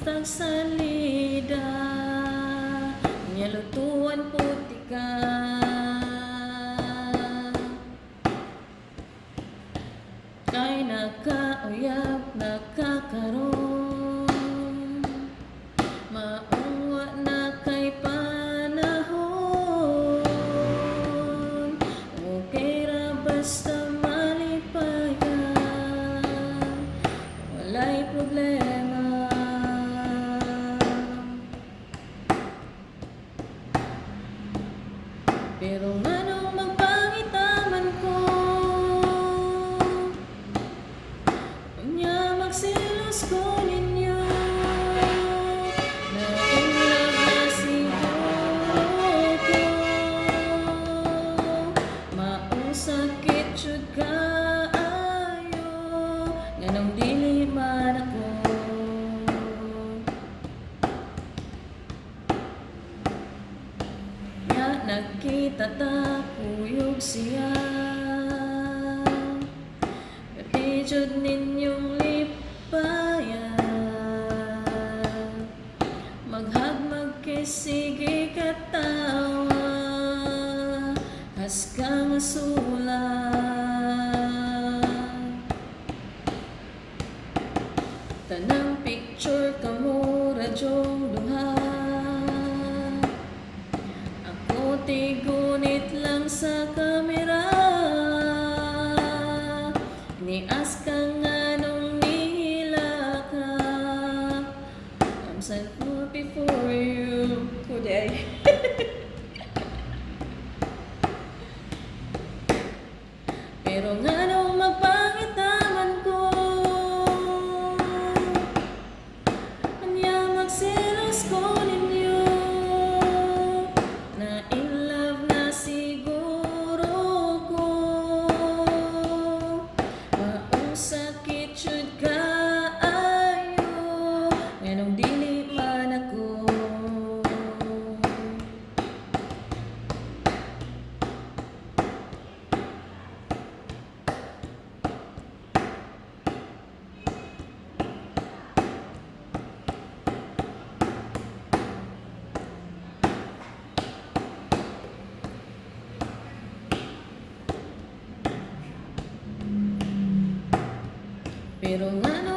tagsalida nya lutuan puti ka kay nakauyab nakakaroon maungwa na kay panahon okay ra basta malipayan walay problema pero nganong magpangitaman ko unya magsilos ko ninyo na in love na siguro ko maong sakit jud kaayo nganong dili man ako nya nakita ta kuyog siya pati jud ninyong lipayan maghagmag kay sige katawa has kang sulat tanang picture kamo radyong duha ako tigunit lang sa kamera nias ka nganong nihila ka I'm thankful before you kuday pero nganong magpangitaman ko anya magsilos ko ninyo na in love na siguro ko maong sakit jud kaayo nganong dili man ako pero nga